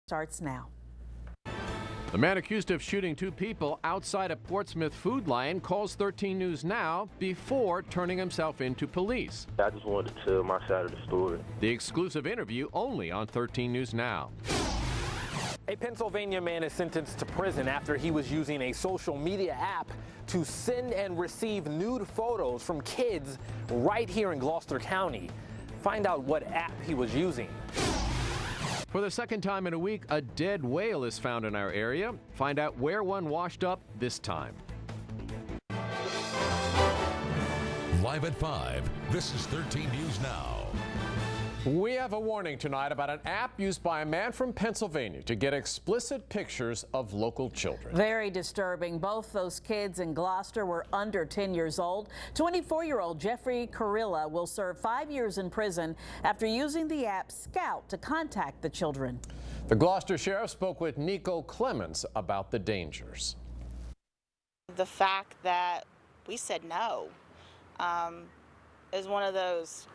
Starts now. The man accused of shooting two people outside a Portsmouth Food Lion calls 13 News Now before turning himself in to police. I just wanted to tell my side of the story. The exclusive interview only on 13 News Now. A Pennsylvania man is sentenced to prison after he was using a social media app to send and receive nude photos from kids right here in Gloucester County. Find out what app he was using. For the second time in a week, a dead whale is found in our area. Find out where one washed up this time. Live at 5, this is 13 News Now. We have a warning tonight about an app used by a man from Pennsylvania to get explicit pictures of local children. Very disturbing. Both those kids in Gloucester were under 10 years old. 24-year-old Jeffrey Carilla will serve 5 years in prison after using the app Scout to contact the children. The Gloucester Sheriff spoke with Nico Clemens about the dangers. The fact that we said no is one of those,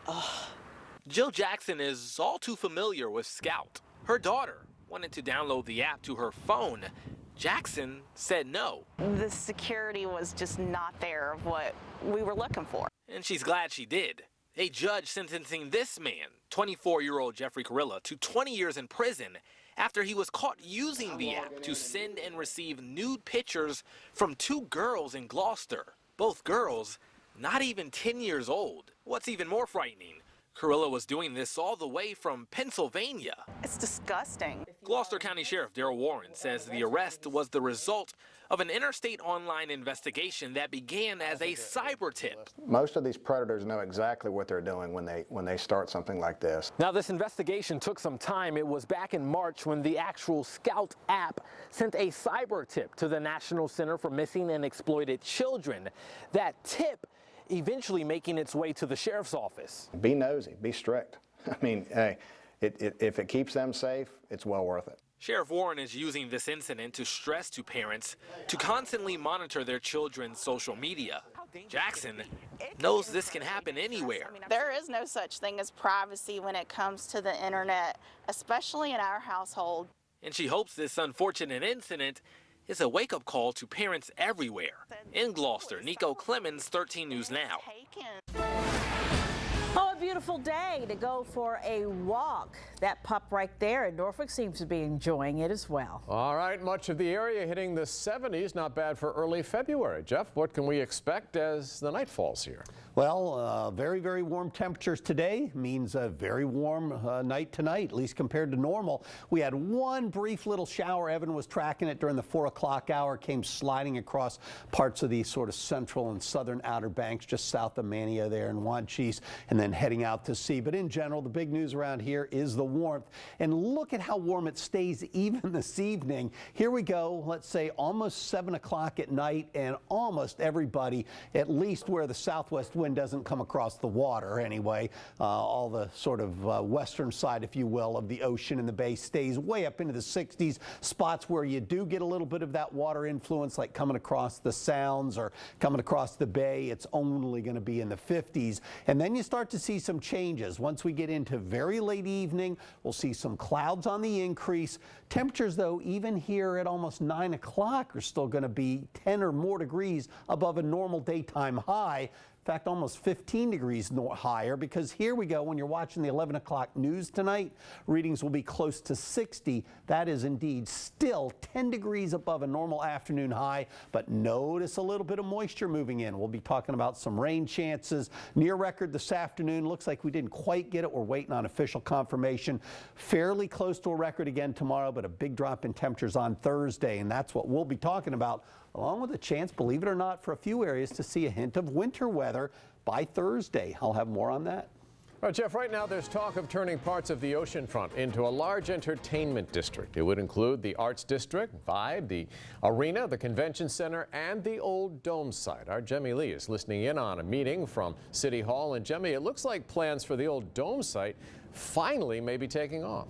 Jill Jackson is all too familiar with Scout. Her daughter wanted to download the app to her phone. Jackson said no. The security was just not there of what we were looking for. And she's glad she did. A judge sentencing this man, 24-year-old Jeffrey Carilla, to 20 years in prison after he was caught using the app to send and receive nude pictures from two girls in Gloucester. Both girls not even 10 years old. What's even more frightening, Carilla was doing this all the way from Pennsylvania. It's disgusting. Gloucester County Sheriff Darrell Warren says the arrest was the result of an interstate online investigation that began as a cyber tip. Most of these predators know exactly what they're doing when they start something like this. Now, this investigation took some time. It was back in March when the actual Scout app sent a cyber tip to the National Center for Missing and Exploited Children. That tip eventually making its way to the sheriff's office. Be nosy, be strict. I mean, hey, if it keeps them safe, it's well worth it. Sheriff Warren is using this incident to stress to parents to constantly monitor their children's social media. Jackson knows this can happen anywhere. There is no such thing as privacy when it comes to the internet, especially in our household. And she hopes this unfortunate incident is a wake-up call to parents everywhere. In Gloucester, Nico Clemens, 13 News Now. Oh, a beautiful day to go for a walk. That pup right there in Norfolk seems to be enjoying it as well. All right, much of the area hitting the 70s. Not bad for early February. Jeff, what can we expect as the night falls here? Well, very, very warm temperatures today means a very warm night tonight, at least compared to normal. We had one brief little shower. Evan was tracking it during the 4 o'clock hour, came sliding across parts of the sort of central and southern Outer Banks, just south of Mania there in Wanchese, and then heading out to sea. But in general, the big news around here is the warmth. And look at how warm it stays even this evening. Here we go, let's say almost 7 o'clock at night, and almost everybody, at least where the southwest wind doesn't come across the water anyway, all the sort of western side, if you will, of the ocean and the bay stays way up into the 60s. Spots where you do get a little bit of that water influence, like coming across the sounds or coming across the bay, it's only going to be in the 50s. And then you start to see some changes. Once we get into very late evening, we'll see some clouds on the increase. Temperatures, though, even here at almost 9 o'clock are still going to be 10 or more degrees above a normal daytime high. In fact, almost 15 degrees higher, because here we go, when you're watching the 11 o'clock news tonight, readings will be close to 60. That is indeed still 10 degrees above a normal afternoon high, but notice a little bit of moisture moving in. We'll be talking about some rain chances near record this afternoon. Looks like we didn't quite get it. We're waiting on official confirmation. Fairly close to a record again tomorrow, but a big drop in temperatures on Thursday, and that's what we'll be talking about, along with a chance, believe it or not, for a few areas to see a hint of winter weather by Thursday. I'll have more on that. All right, Jeff, right now there's talk of turning parts of the oceanfront into a large entertainment district. It would include the Arts District, Vibe, the Arena, the Convention Center, and the old Dome site. Our Jemmy Lee is listening in on a meeting from City Hall. And Jemmy, it looks like plans for the old Dome site finally may be taking off.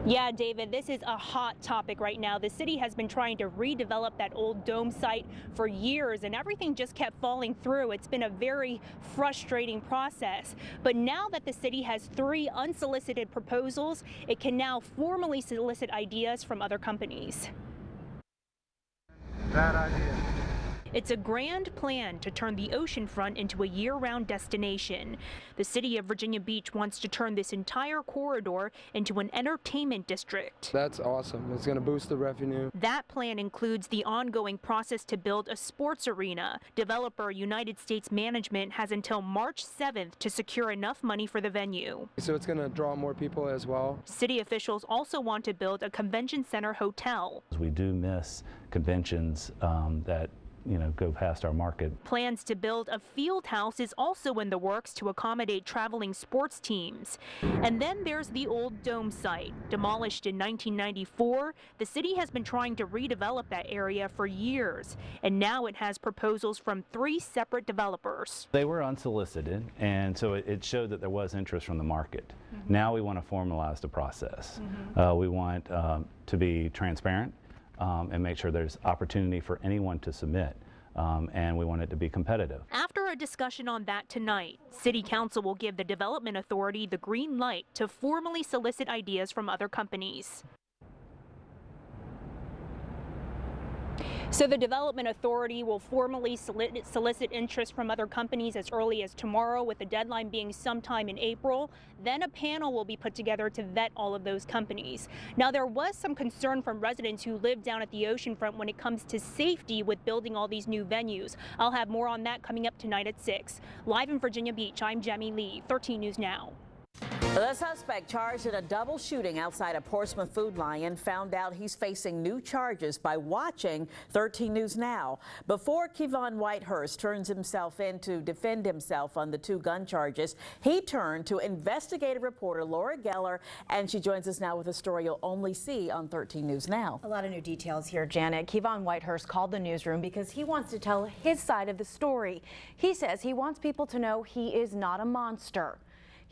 Yeah, David, this is a hot topic right now. The city has been trying to redevelop that old dome site for years, and everything just kept falling through. It's been a very frustrating process. But now that the city has 3 unsolicited proposals, it can now formally solicit ideas from other companies. Bad idea. It's a grand plan to turn the oceanfront into a year-round destination. The city of Virginia Beach wants to turn this entire corridor into an entertainment district. That's awesome. It's going to boost the revenue. That plan includes the ongoing process to build a sports arena. Developer United States Management has until March 7th to secure enough money for the venue. So it's going to draw more people as well. City officials also want to build a convention center hotel. We do miss conventions that go past our market. Plans to build a field house is also in the works to accommodate traveling sports teams. And then there's the old dome site. Demolished in 1994, the city has been trying to redevelop that area for years. And now it has proposals from 3 separate developers. They were unsolicited, and so it showed that there was interest from the market. Now we want to formalize the process. We want to be transparent. And make sure there's opportunity for anyone to submit, and we want it to be competitive. After a discussion on that tonight, City Council will give the Development Authority the green light to formally solicit ideas from other companies. So the Development Authority will formally solicit interest from other companies as early as tomorrow, with the deadline being sometime in April. Then a panel will be put together to vet all of those companies. Now, there was some concern from residents who live down at the oceanfront when it comes to safety with building all these new venues. I'll have more on that coming up tonight at 6. Live in Virginia Beach, I'm Jemmy Lee, 13 News Now. The suspect charged in a double shooting outside a Portsmouth Food Lion found out he's facing new charges by watching 13 News Now. Before Kevon Whitehurst turns himself in to defend himself on the 2 gun charges, he turned to investigative reporter Laura Geller, and she joins us now with a story you'll only see on 13 News Now. A lot of new details here, Janet. Kevon Whitehurst called the newsroom because he wants to tell his side of the story. He says he wants people to know he is not a monster.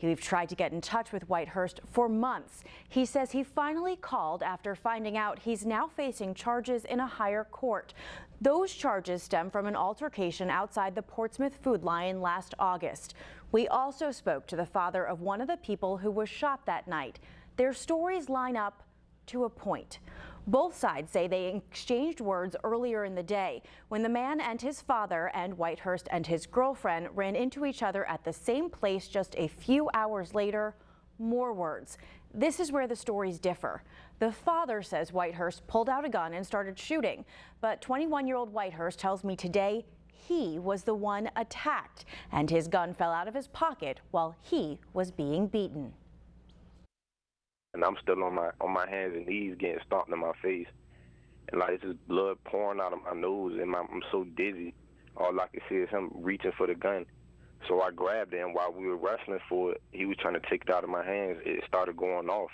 We've tried to get in touch with Whitehurst for months. He says he finally called after finding out he's now facing charges in a higher court. Those charges stem from an altercation outside the Portsmouth Food Lion last August. We also spoke to the father of one of the people who was shot that night. Their stories line up to a point. Both sides say they exchanged words earlier in the day when the man and his father and Whitehurst and his girlfriend ran into each other at the same place just a few hours later. More words. This is where the stories differ. The father says Whitehurst pulled out a gun and started shooting, but 21-year-old Whitehurst tells me today he was the one attacked and his gun fell out of his pocket while he was being beaten. And I'm still on my hands and knees getting stomped in my face. And like, it's just blood pouring out of my nose, and I'm so dizzy. All I can see is him reaching for the gun. So I grabbed it, and while we were wrestling for it, he was trying to take it out of my hands. It started going off.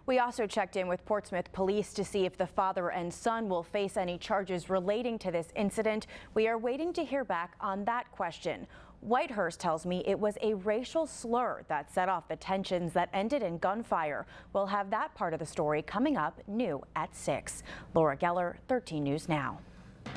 We also checked in with Portsmouth police to see if the father and son will face any charges relating to this incident. We are waiting to hear back on that question. Whitehurst tells me it was a racial slur that set off the tensions that ended in gunfire. We'll have that part of the story coming up new at 6. Laura Geller, 13 News Now.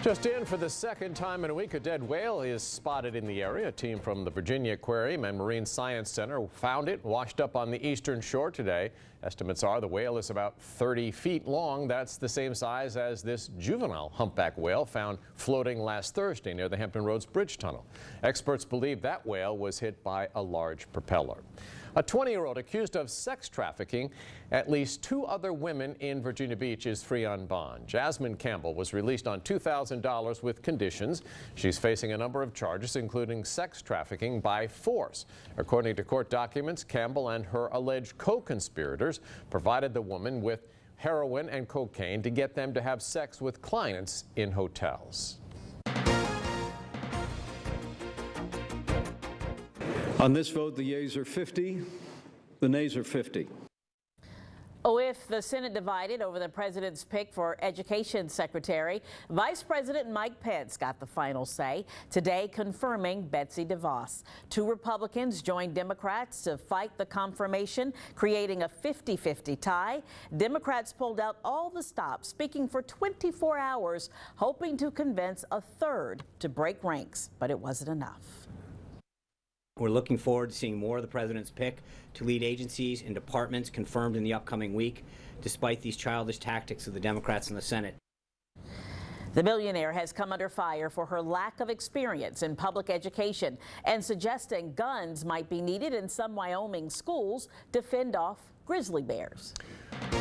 Just in, for the second time in a week, a dead whale is spotted in the area. A team from the Virginia Aquarium and Marine Science Center found it washed up on the eastern shore today. Estimates are the whale is about 30 feet long. That's the same size as this juvenile humpback whale found floating last Thursday near the Hampton Roads Bridge Tunnel. Experts believe that whale was hit by a large propeller. A 20-year-old accused of sex trafficking at least 2 other women in Virginia Beach is free on bond. Jasmine Campbell was released on $2,000 with conditions. She's facing a number of charges, including sex trafficking by force. According to court documents, Campbell and her alleged co-conspirators provided the woman with heroin and cocaine to get them to have sex with clients in hotels. On this vote, the yeas are 50, the nays are 50. With the Senate divided over the president's pick for education secretary, Vice President Mike Pence got the final say, today confirming Betsy DeVos. 2 Republicans joined Democrats to fight the confirmation, creating a 50-50 tie. Democrats pulled out all the stops, speaking for 24 hours, hoping to convince a third to break ranks, but it wasn't enough. We're looking forward to seeing more of the president's pick to lead agencies and departments confirmed in the upcoming week, despite these childish tactics of the Democrats in the Senate. The billionaire has come under fire for her lack of experience in public education and suggesting guns might be needed in some Wyoming schools to fend off grizzly bears.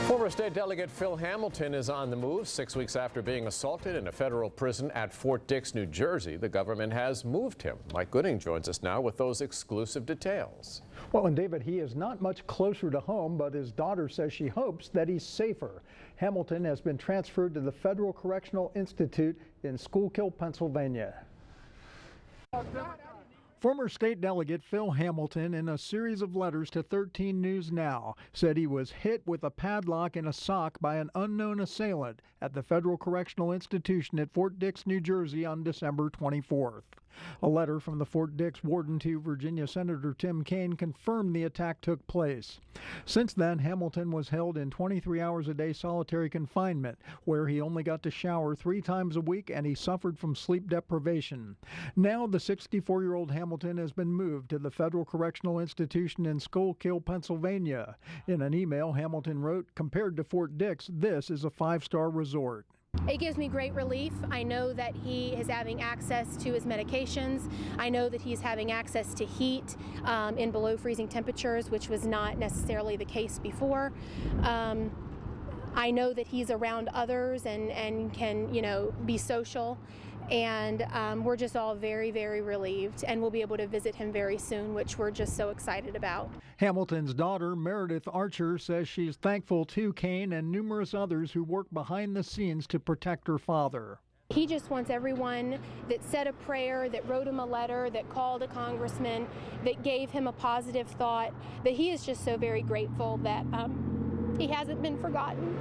Former state delegate Phil Hamilton is on the move. 6 weeks after being assaulted in a federal prison at Fort Dix, New Jersey, the government has moved him. Mike Gooding joins us now with those exclusive details. Well, and David, he is not much closer to home, but his daughter says she hopes that he's safer. Hamilton has been transferred to the Federal Correctional Institute in Schuylkill, Pennsylvania. Former state delegate Phil Hamilton, in a series of letters to 13 News Now, said he was hit with a padlock in a sock by an unknown assailant at the Federal Correctional Institution at Fort Dix, New Jersey on December 24th. A letter from the Fort Dix warden to Virginia Senator Tim Kaine confirmed the attack took place. Since then, Hamilton was held in 23 hours a day solitary confinement, where he only got to shower 3 times a week and he suffered from sleep deprivation. Now the 64-year-old Hamilton has been moved to the Federal Correctional Institution in Schuylkill, Pennsylvania. In an email, Hamilton wrote, "Compared to Fort Dix, this is a 5-star resort." It gives me great relief. I know that he is having access to his medications. I know that he's having access to heat in below freezing temperatures, which was not necessarily the case before. I know that he's around others and can, be social. And we're just all very, very relieved, and we'll be able to visit him very soon, which we're just so excited about. Hamilton's daughter, Meredith Archer, says she's thankful to Kaine and numerous others who work behind the scenes to protect her father. He just wants everyone that said a prayer, that wrote him a letter, that called a congressman, that gave him a positive thought, that he is just so very grateful that he hasn't been forgotten,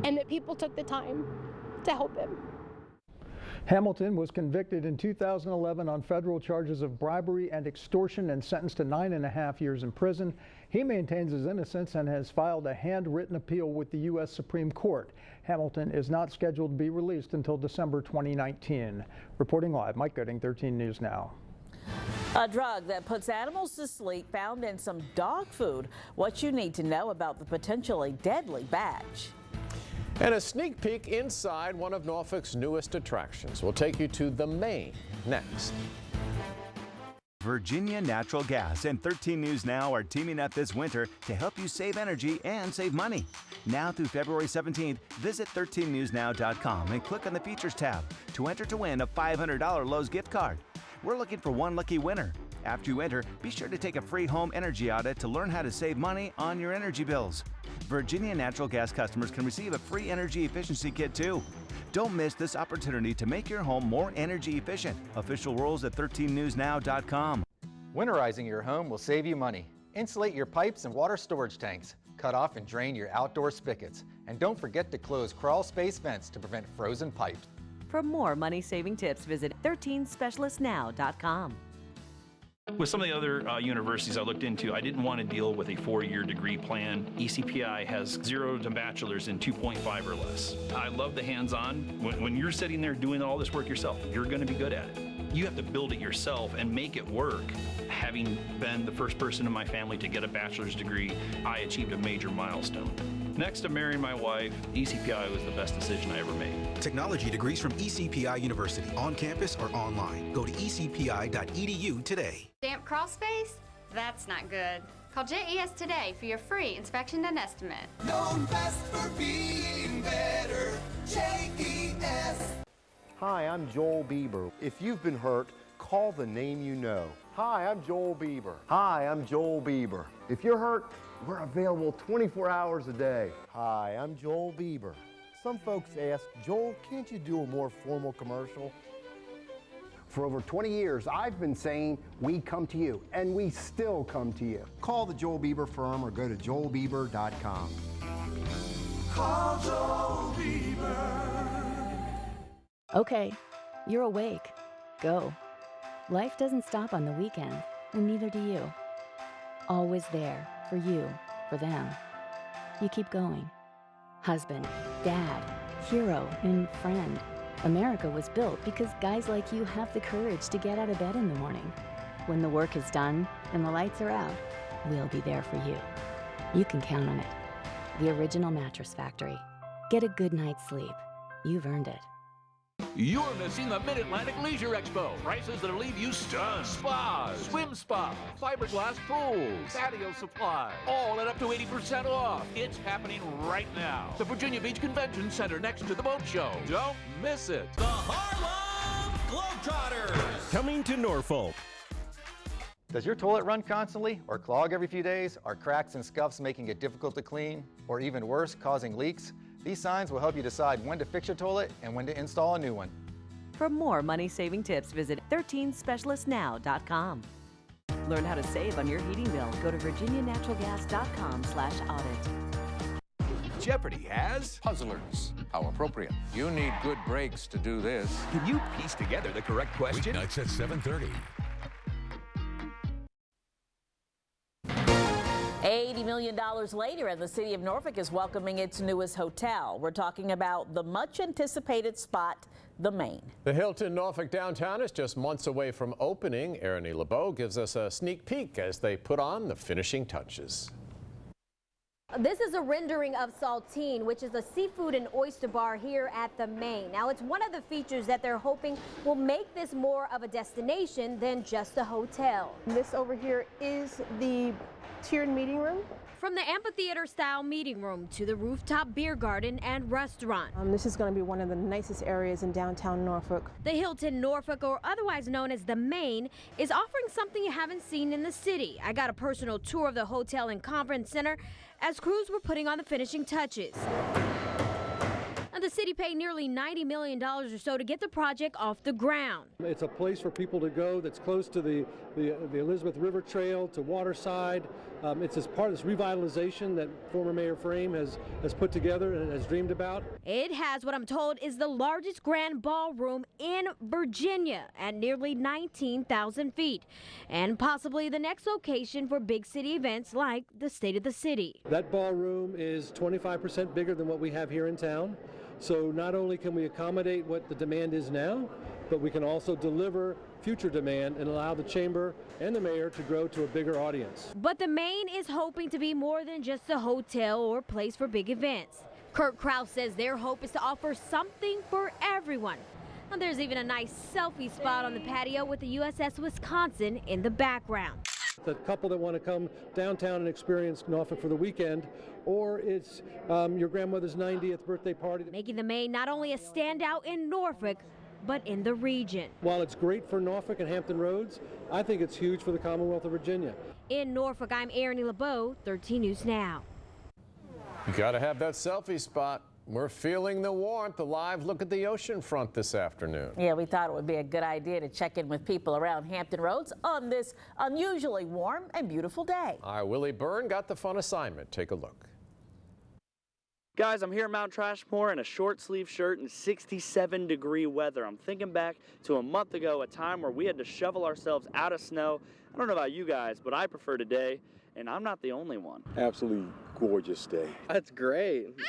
and that people took the time to help him. Hamilton was convicted in 2011 on federal charges of bribery and extortion and sentenced to 9.5 years in prison. He maintains his innocence and has filed a handwritten appeal with the U.S. Supreme Court. Hamilton is not scheduled to be released until December 2019. Reporting live, Mike Gooding, 13 News Now. A drug that puts animals to sleep found in some dog food. What you need to know about the potentially deadly batch. And a sneak peek inside one of Norfolk's newest attractions. We'll take you to the Main next. Virginia Natural Gas and 13 News Now are teaming up this winter to help you save energy and save money. Now through February 17th, visit 13newsnow.com and click on the Features tab to enter to win a $500 Lowe's gift card. We're looking for one lucky winner. After you enter, be sure to take a free home energy audit to learn how to save money on your energy bills. Virginia Natural Gas customers can receive a free energy efficiency kit too. Don't miss this opportunity to make your home more energy efficient. Official rules at 13newsnow.com. Winterizing your home will save you money. Insulate your pipes and water storage tanks. Cut off and drain your outdoor spigots. And don't forget to close crawl space vents to prevent frozen pipes. For more money-saving tips, visit 13specialistnow.com. With some of the other universities I looked into, I didn't want to deal with a 4-year degree plan. ECPI has 0 to bachelor's in 2.5 or less. I love the hands-on. When you're sitting there doing all this work yourself, you're going to be good at it. You have to build it yourself and make it work. Having been the first person in my family to get a bachelor's degree, I achieved a major milestone. Next to marrying my wife, ECPI was the best decision I ever made. Technology degrees from ECPI University, on campus or online. Go to ecpi.edu today. Damp crawl space? That's not good. Call JES today for your free inspection and estimate. Known best for being better, JES. Hi, I'm Joel Bieber. If you've been hurt, call the name you know. Hi, I'm Joel Bieber. Hi, I'm Joel Bieber. If you're hurt, we're available 24 hours a day. Hi, I'm Joel Bieber. Some folks ask, Joel, can't you do a more formal commercial? For over 20 years, I've been saying we come to you, and we still come to you. Call the Joel Bieber firm or go to joelbieber.com. Call Joel Bieber. Okay, you're awake. Go. Life doesn't stop on the weekend, and neither do you. Always there for you, for them. You keep going. Husband, dad, hero, and friend. America was built because guys like you have the courage to get out of bed in the morning. When the work is done and the lights are out, we'll be there for you. You can count on it. The Original Mattress Factory. Get a good night's sleep. You've earned it. You're missing the Mid-Atlantic Leisure Expo. Prices that'll leave you stunned. Spas, swim spa, fiberglass pools, patio supply, all at up to 80% off. It's happening right now. The Virginia Beach Convention Center next to the boat show. Don't miss it. The Harlem Globetrotters. Coming to Norfolk. Does your toilet run constantly or clog every few days? Are cracks and scuffs making it difficult to clean? Or even worse, causing leaks? These signs will help you decide when to fix your toilet and when to install a new one. For more money-saving tips, visit 13specialistnow.com. Learn how to save on your heating bill. Go to virginianaturalgas.com/audit. Jeopardy has puzzlers. How appropriate. You need good breaks to do this. Can you piece together the correct question? Weeknights at 7:30. $80 million later, and the city of Norfolk is welcoming its newest hotel. We're talking about the much-anticipated spot, the Main. The Hilton Norfolk downtown is just months away from opening. Ernie LeBeau gives us a sneak peek as they put on the finishing touches. This is a rendering of Saltine, which is a seafood and oyster bar here at the Main. Now, it's one of the features that they're hoping will make this more of a destination than just a hotel. This over here is the tiered meeting room. From the amphitheater-style meeting room to the rooftop beer garden and restaurant. This is going to be one of the nicest areas in downtown Norfolk. The Hilton Norfolk, or otherwise known as the Main, is offering something you haven't seen in the city. I got a personal tour of the hotel and conference center as crews were putting on the finishing touches. And the city paid nearly $90 million or so to get the project off the ground. It's a place for people to go that's close to the Elizabeth River Trail, to Waterside. It's as part of this revitalization that former Mayor Frame has put together and has dreamed about. It has what I'm told is the largest grand ballroom in Virginia at nearly 19,000 feet, and possibly the next location for big city events like the State of the City. That ballroom is 25% bigger than what we have here in town. So not only can we accommodate what the demand is now, but we can also deliver future demand and allow the chamber and the mayor to grow to a bigger audience. But the Main is hoping to be more than just a hotel or place for big events. Kurt Kraus says their hope is to offer something for everyone. And there's even a nice selfie spot on the patio with the USS Wisconsin in the background. The couple that want to come downtown and experience Norfolk for the weekend, or it's your grandmother's 90th birthday party. Making the Main not only a standout in Norfolk, but in the region. While it's great for Norfolk and Hampton Roads, I think it's huge for the Commonwealth of Virginia. In Norfolk, I'm Ernie LeBeau, 13 News Now. You got to have that selfie spot. We're feeling the warmth. A live look at the ocean front this afternoon. Yeah, we thought it would be a good idea to check in with people around Hampton Roads on this unusually warm and beautiful day. Our Willie Byrne got the fun assignment. Take a look. Guys, I'm here at Mount Trashmore in a short sleeve shirt in 67-degree weather. I'm thinking back to a month ago, a time where we had to shovel ourselves out of snow. I don't know about you guys, but I prefer today, and I'm not the only one. Absolutely gorgeous day. That's great.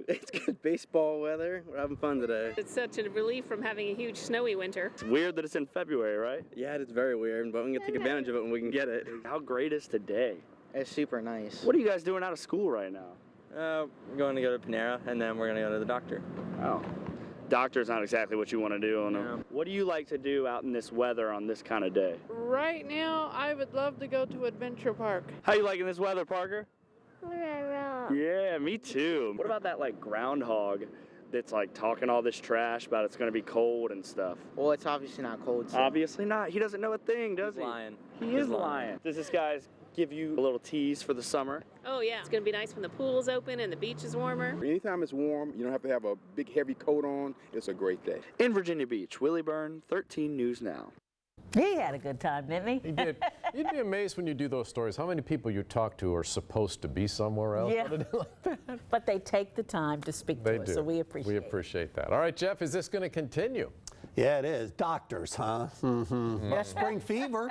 It's good baseball weather. We're having fun today. It's such a relief from having a huge snowy winter. It's weird that it's in February, right? Yeah, it's very weird, but we can take advantage of it when we can get it. How great is today? It's super nice. What are you guys doing out of school right now? We're going to go to Panera, and then we're going to go to the doctor. Oh. Doctor's not exactly what you want to do. No. What do you like to do out in this weather on this kind of day? Right now, I would love to go to Adventure Park. How you liking this weather, Parker? Yeah, me too. What about that like groundhog that's like talking all this trash about it's going to be cold and stuff? Well, it's obviously not cold. So. Obviously not. He doesn't know a thing, does he? He's lying. He is lying. This is guy's give you a little tease for the summer. Oh yeah, it's gonna be nice when the pool's open and the beach is warmer. Anytime it's warm, you don't have to have a big heavy coat on. It's a great day. In Virginia Beach, Willie Byrne, 13 News Now. He had a good time, didn't he? He did. You'd be amazed when you do those stories how many people you talk to are supposed to be somewhere else. Yeah. But they take the time to speak to us, so we appreciate it. We appreciate that. All right, Jeff, is this going to continue? Yeah, it is. Doctors, huh? Yeah, spring fever.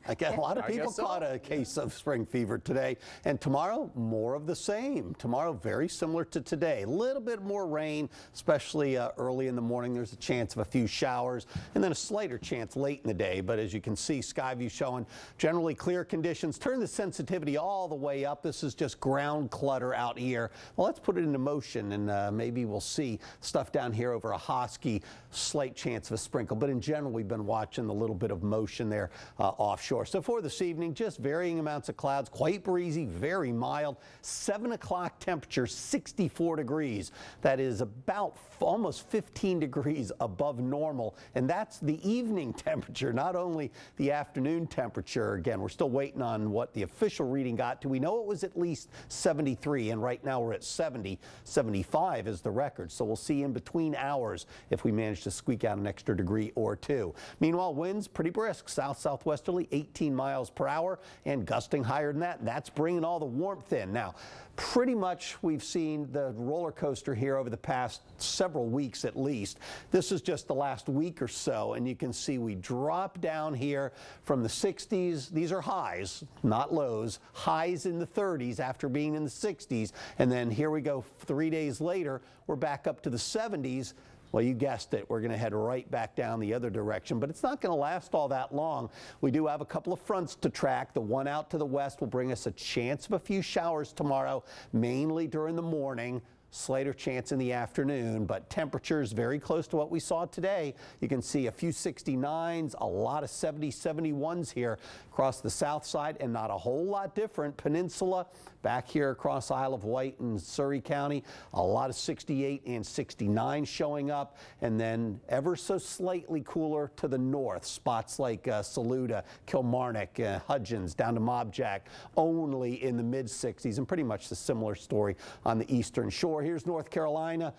A lot of people caught a case of spring fever today. And tomorrow, more of the same. Tomorrow, very similar to today. A little bit more rain, especially early in the morning. There's a chance of a few showers, and then a slighter chance late in the day. But as you can see, Skyview showing generally clear conditions. Turn the sensitivity all the way up. This is just ground clutter out here. Well, let's put it into motion, and maybe we'll see stuff down here over a Hosky. Slight chance of a sprinkle. But in general, we've been watching a little bit of motion there offshore. So for this evening, just varying amounts of clouds, quite breezy, very mild. 7 o'clock temperature, 64 degrees. That is about almost 15 degrees above normal. And that's the evening temperature, not only the afternoon temperature. Again, we're still waiting on what the official reading got to. We know it was at least 73, and right now we're at 70. 75 is the record. So we'll see in between hours if we manage to squeak out an extra degree or two. Meanwhile, winds pretty brisk, south-southwesterly, 18 miles per hour, and gusting higher than that. That's bringing all the warmth in. Now, pretty much we've seen the roller coaster here over the past several weeks at least. This is just the last week or so, and you can see we drop down here from the 60s. These are highs, not lows. Highs in the 30s after being in the 60s, and then here we go 3 days later, we're back up to the 70s. Well, you guessed it, we're going to head right back down the other direction, but it's not going to last all that long. We do have a couple of fronts to track. The one out to the west will bring us a chance of a few showers tomorrow, mainly during the morning. Slighter chance in the afternoon, but temperatures very close to what we saw today. You can see a few 69s, a lot of 70, 71s here across the south side, and not a whole lot different. Peninsula, back here across Isle of Wight and Surrey County, a lot of 68 and 69 showing up, and then ever so slightly cooler to the north. Spots like Saluda, Kilmarnock, Hudgens, down to Mobjack, only in the mid-60s, and pretty much the similar story on the eastern shore. Here's North Carolina,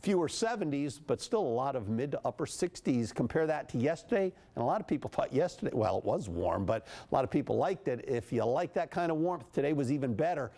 fewer 70s, but still a lot of mid to upper 60s. Compare that to yesterday, and a lot of people thought yesterday, well, it was warm, but a lot of people liked it. If you like that kind of warmth, today was even better.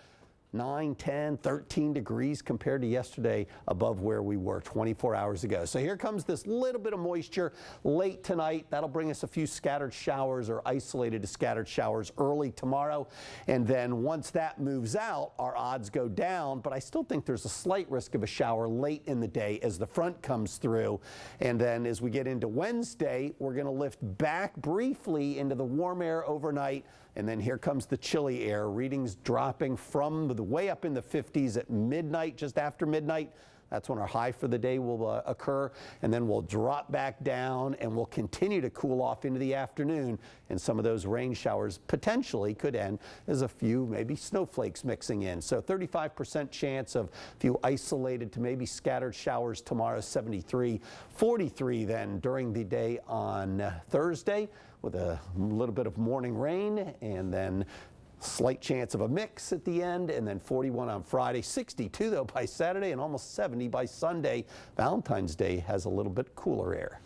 9, 10, 13 degrees compared to yesterday above where we were 24 hours ago. So here comes this little bit of moisture late tonight. That'll bring us a few scattered showers or isolated to scattered showers early tomorrow. And then once that moves out, our odds go down. But I still think there's a slight risk of a shower late in the day as the front comes through. And then as we get into Wednesday, we're going to lift back briefly into the warm air overnight. And then here comes the chilly air, readings dropping from the way up in the 50s at midnight, just after midnight. That's when our high for the day will occur, and then we'll drop back down and we'll continue to cool off into the afternoon, and some of those rain showers potentially could end as a few maybe snowflakes mixing in. So 35% chance of a few isolated to maybe scattered showers tomorrow, 73, 43 then during the day on Thursday with a little bit of morning rain, and then slight chance of a mix at the end, and then 41 on Friday, 62 though by Saturday, and almost 70 by Sunday. Valentine's Day has a little bit cooler air.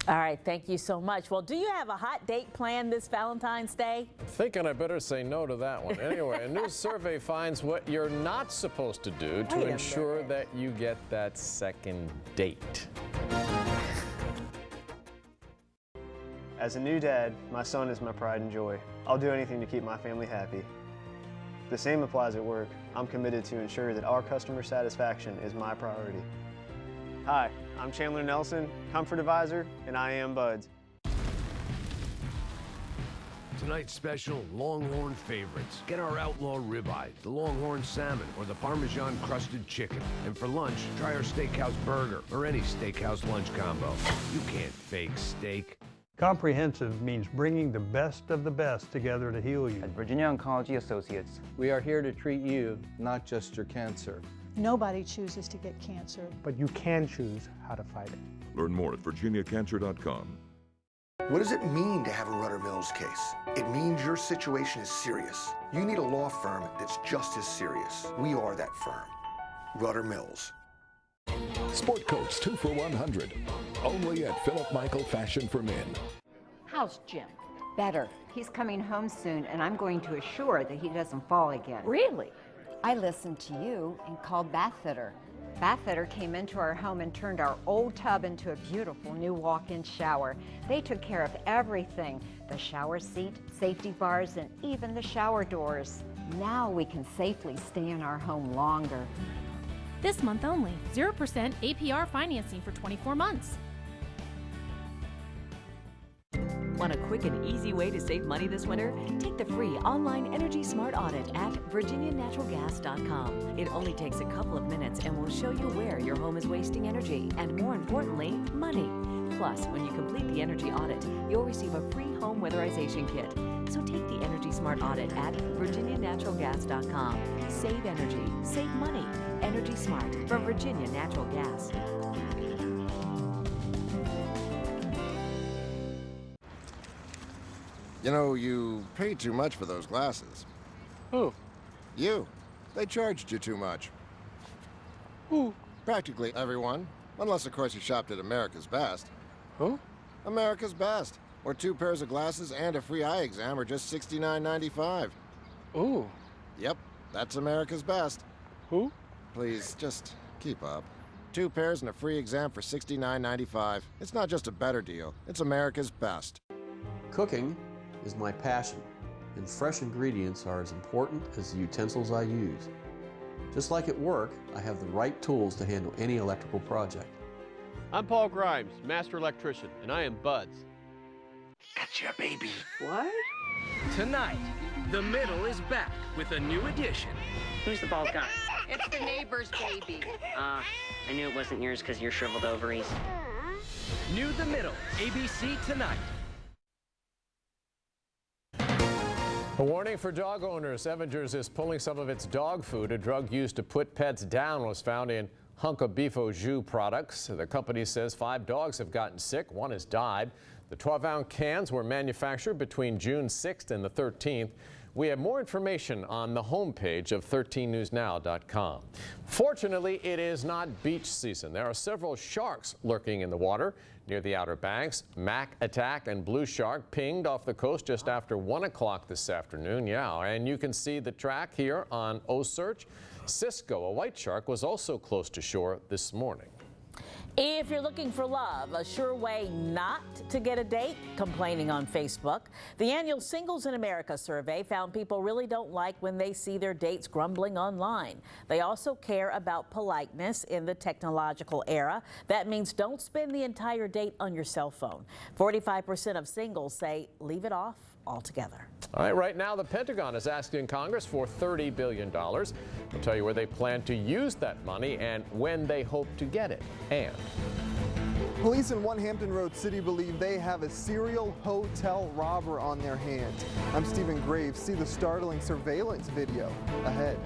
All right, thank you so much. Well, do you have a hot date planned this Valentine's Day? Thinking I better say no to that one. Anyway, a new survey finds what you're not supposed to do to ensure that you get that second date. As a new dad, my son is my pride and joy. I'll do anything to keep my family happy. The same applies at work. I'm committed to ensure that our customer satisfaction is my priority. Hi, I'm Chandler Nelson, Comfort Advisor, and I am Buds. Tonight's special, Longhorn favorites. Get our outlaw ribeye, the Longhorn salmon, or the Parmesan crusted chicken. And for lunch, try our steakhouse burger, or any steakhouse lunch combo. You can't fake steak. Comprehensive means bringing the best of the best together to heal you. At Virginia Oncology Associates, we are here to treat you, not just your cancer. Nobody chooses to get cancer. But you can choose how to fight it. Learn more at virginiacancer.com. What does it mean to have a Rutter Mills case? It means your situation is serious. You need a law firm that's just as serious. We are that firm. Rutter Mills. Sport Coats 2 for $100. Only at Philip Michael Fashion for Men. How's Jim? Better. He's coming home soon, and I'm going to assure that he doesn't fall again. Really? I listened to you and called Bath Fitter. Bath Fitter came into our home and turned our old tub into a beautiful new walk-in shower. They took care of everything, the shower seat, safety bars, and even the shower doors. Now we can safely stay in our home longer. This month only, 0% APR financing for 24 months. Want a quick and easy way to save money this winter? Take the free online Energy Smart Audit at virginianaturalgas.com. It only takes a couple of minutes and will show you where your home is wasting energy and, more importantly, money. Plus, when you complete the energy audit, you'll receive a free home weatherization kit. So take the Energy Smart Audit at virginianaturalgas.com. Save energy, save money. Energy Smart from Virginia Natural Gas. You know, you paid too much for those glasses. Who? You. They charged you too much. Who? Practically everyone. Unless, of course, you shopped at America's Best. Who? America's Best. Or 2 pairs of glasses and a free eye exam are just $69.95. Ooh. Yep, that's America's Best. Who? Please, just keep up. 2 pairs and a free exam for $69.95. It's not just a better deal, it's America's Best. Cooking is my passion, and fresh ingredients are as important as the utensils I use. Just like at work, I have the right tools to handle any electrical project. I'm Paul Grimes, master electrician, and I am Buds. That's your baby. What? Tonight, The Middle is back with a new edition. Who's the bald guy? It's the neighbor's baby. I knew it wasn't yours because you're shriveled ovaries. New The Middle, ABC tonight. A warning for dog owners. Evangers is pulling some of its dog food. A drug used to put pets down was found in Hunka Beef Au Jus products. The company says 5 dogs have gotten sick. 1 has died. The 12-ounce cans were manufactured between June 6th and the 13th. We have more information on the homepage of 13newsnow.com. Fortunately, it is not beach season. There are several sharks lurking in the water near the Outer Banks. Mac Attack and Blue Shark pinged off the coast just after 1 o'clock this afternoon. Yeah, and you can see the track here on O-Search. Cisco, a white shark, was also close to shore this morning. If you're looking for love, a sure way not to get a date, complaining on Facebook. The annual Singles in America survey found people really don't like when they see their dates grumbling online. They also care about politeness in the technological era. That means don't spend the entire date on your cell phone. 45% of singles say leave it off altogether. All right, right now the Pentagon is asking Congress for $30 billion. We'll tell you where they plan to use that money and when they hope to get it. And police in One Hampton Road City believe they have a serial hotel robber on their hands. I'm Stephen Graves. See the startling surveillance video ahead.